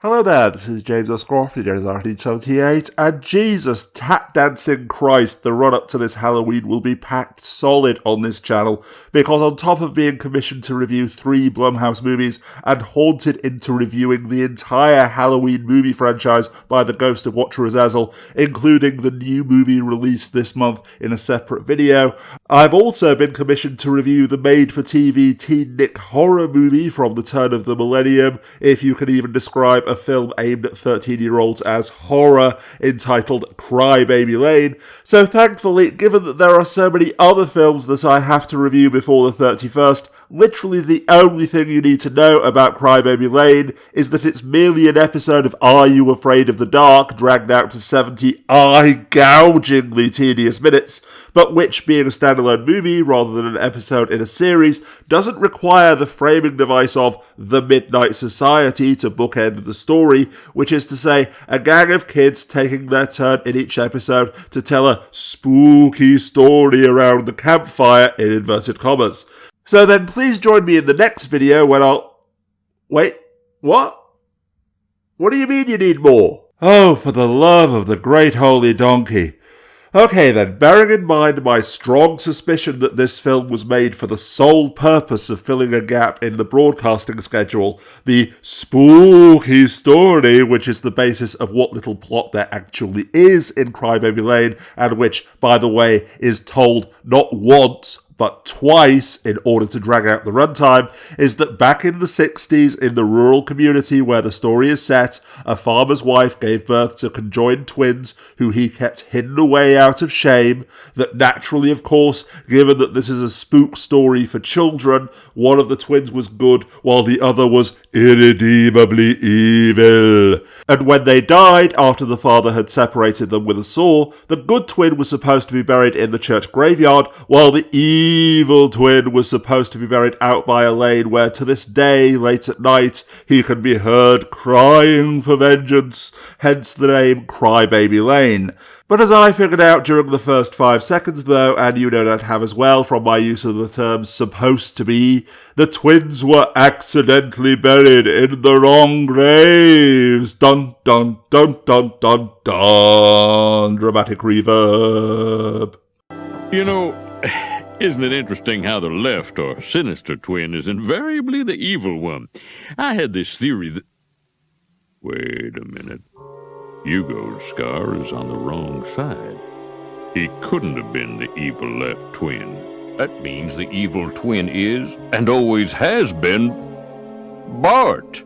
Hello there, this is James Oscroft, the James 1978, and Jesus, tap dancing Christ, the run-up to this Halloween will be packed solid on this channel, because on top of being commissioned to review 3 Blumhouse movies, and haunted into reviewing the entire Halloween movie franchise by the ghost of Watcher Azazel, including the new movie released this month in a separate video, I've also been commissioned to review the made-for-TV teen Nick horror movie from the turn of the millennium, if you can even describe a film aimed at 13-year-olds as horror, entitled Cry Baby Lane. So thankfully, given that there are so many other films that I have to review before the 31st, literally the only thing you need to know about Cry Baby Lane is that it's merely an episode of Are You Afraid of the Dark, dragged out to 70 eye-gougingly tedious minutes, but which, being a standalone movie rather than an episode in a series, doesn't require the framing device of The Midnight Society to bookend the story, which is to say, a gang of kids taking their turn in each episode to tell a spooky story around the campfire, in inverted commas. So then please join me in the next video when I'll... Wait, what? What do you mean you need more? Oh, for the love of the great holy donkey. Okay then, bearing in mind my strong suspicion that this film was made for the sole purpose of filling a gap in the broadcasting schedule, the spooky story, which is the basis of what little plot there actually is in Cry Baby Lane, and which, by the way, is told not once, but twice in order to drag out the runtime, is that back in the 60s, in the rural community where the story is set, a farmer's wife gave birth to conjoined twins who he kept hidden away out of shame, that naturally, of course, given that this is a spook story for children, one of the twins was good while the other was irredeemably evil. And when they died, after the father had separated them with a saw, the good twin was supposed to be buried in the church graveyard, while the evil twin was supposed to be buried out by a lane where to this day, late at night, he can be heard crying for vengeance, hence the name Cry Baby Lane. But as I figured out during the first 5 seconds though, and you no doubt have as well from my use of the term supposed to be, the twins were accidentally buried in the wrong graves. Dun dun dun dun dun dun. Dramatic reverb. You know, isn't it interesting how the left or sinister twin is invariably the evil one? I had this theory that... Wait a minute. Hugo's scar is on the wrong side. He couldn't have been the evil left twin. That means the evil twin is, and always has been, Bart.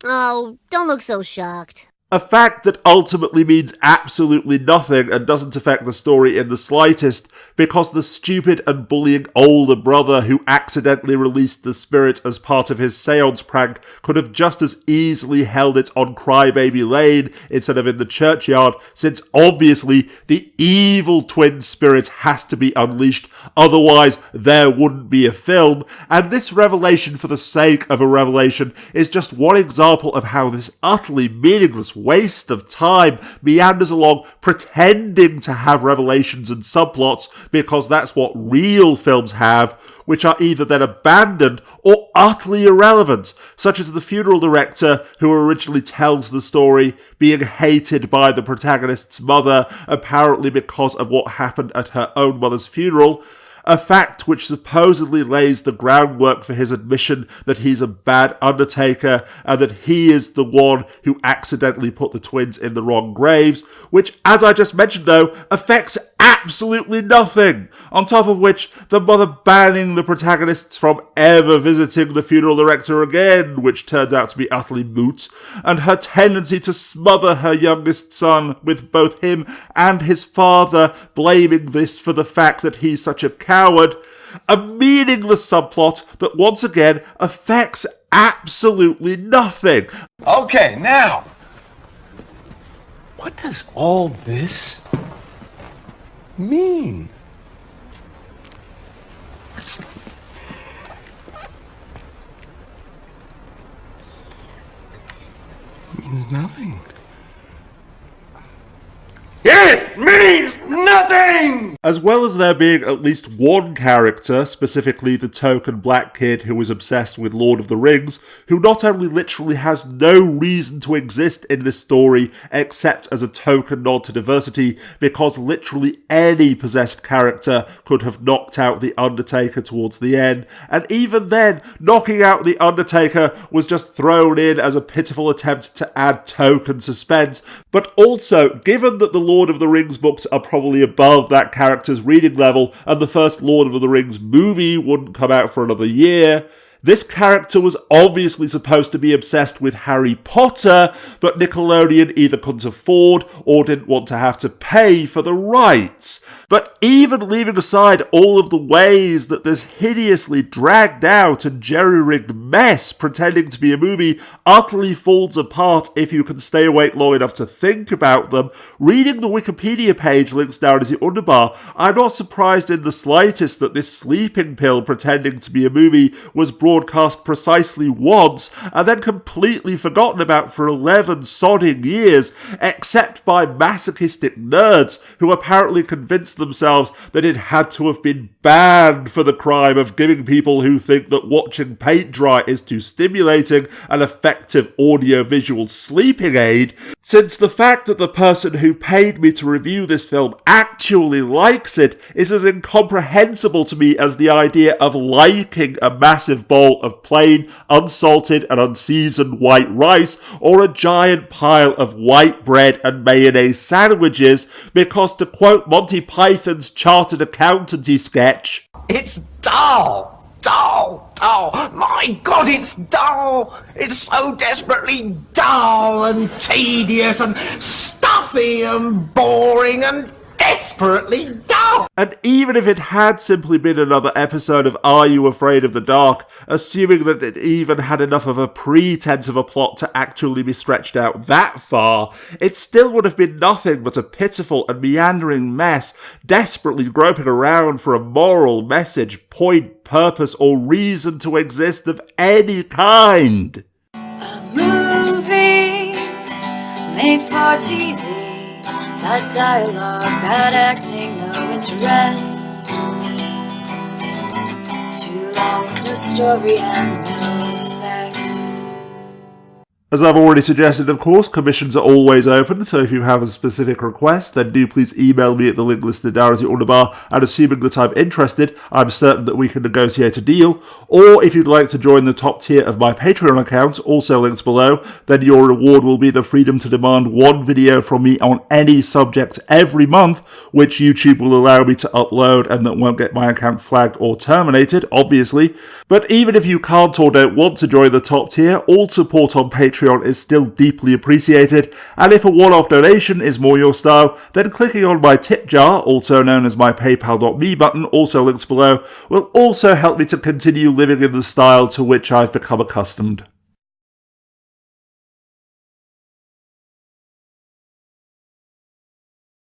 Oh, don't look so shocked. A fact that ultimately means absolutely nothing and doesn't affect the story in the slightest, because the stupid and bullying older brother who accidentally released the spirit as part of his seance prank could have just as easily held it on Cry Baby Lane instead of in the churchyard, since obviously the evil twin spirit has to be unleashed, otherwise there wouldn't be a film, and this revelation for the sake of a revelation is just one example of how this utterly meaningless waste of time meanders along pretending to have revelations and subplots because that's what real films have, which are either then abandoned or utterly irrelevant, such as the funeral director who originally tells the story being hated by the protagonist's mother, apparently because of what happened at her own mother's funeral, a fact which supposedly lays the groundwork for his admission that he's a bad undertaker and that he is the one who accidentally put the twins in the wrong graves, which, as I just mentioned though, affects absolutely nothing. On top of which, the mother banning the protagonists from ever visiting the funeral director again, which turns out to be utterly moot, and her tendency to smother her youngest son with both him and his father, blaming this for the fact that he's such a coward, a meaningless subplot that once again affects absolutely nothing. Okay, now, what does all this mean? It means nothing. It means nothing! As well as there being at least one character, specifically the token black kid who is obsessed with Lord of the Rings, who not only literally has no reason to exist in this story except as a token nod to diversity, because literally any possessed character could have knocked out the Undertaker towards the end, and even then, knocking out the Undertaker was just thrown in as a pitiful attempt to add token suspense. But also, given that the Lord of the Rings books are probably above that character's reading level, and the first Lord of the Rings movie wouldn't come out for another year, this character was obviously supposed to be obsessed with Harry Potter, but Nickelodeon either couldn't afford or didn't want to have to pay for the rights. But even leaving aside all of the ways that this hideously dragged out and jerry-rigged mess pretending to be a movie utterly falls apart if you can stay awake long enough to think about them, reading the Wikipedia page links down as the underbar, I'm not surprised in the slightest that this sleeping pill pretending to be a movie was broadcast precisely once and then completely forgotten about for 11 sodding years, except by masochistic nerds who apparently convinced themselves that it had to have been banned for the crime of giving people who think that watching paint dry is too stimulating an effective audio-visual sleeping aid, since the fact that the person who paid me to review this film actually likes it is as incomprehensible to me as the idea of liking a massive bowl of plain, unsalted and unseasoned white rice or a giant pile of white bread and mayonnaise sandwiches, because to quote Monty Python's chartered accountancy sketch, It's dull! Dull! Dull! My God, it's dull! It's so desperately dull and tedious and stuffy and boring and desperately dull! And even if it had simply been another episode of Are You Afraid of the Dark, assuming that it even had enough of a pretense of a plot to actually be stretched out that far, it still would have been nothing but a pitiful and meandering mess, desperately groping around for a moral message, point, purpose, or reason to exist of any kind. A movie made for TV. Bad dialogue, bad acting, no interest. Too long with no story and no sex. As I've already suggested, of course, commissions are always open, so if you have a specific request, then do please email me at the link listed down as the underbar, and assuming that I'm interested, I'm certain that we can negotiate a deal. Or if you'd like to join the top tier of my Patreon account, also links below, then your reward will be the freedom to demand one video from me on any subject every month, which YouTube will allow me to upload and that won't get my account flagged or terminated, obviously. But even if you can't or don't want to join the top tier, all support on Patreon is still deeply appreciated, and if a one-off donation is more your style, then clicking on my tip jar, also known as my paypal.me button, also links below, will also help me to continue living in the style to which I've become accustomed.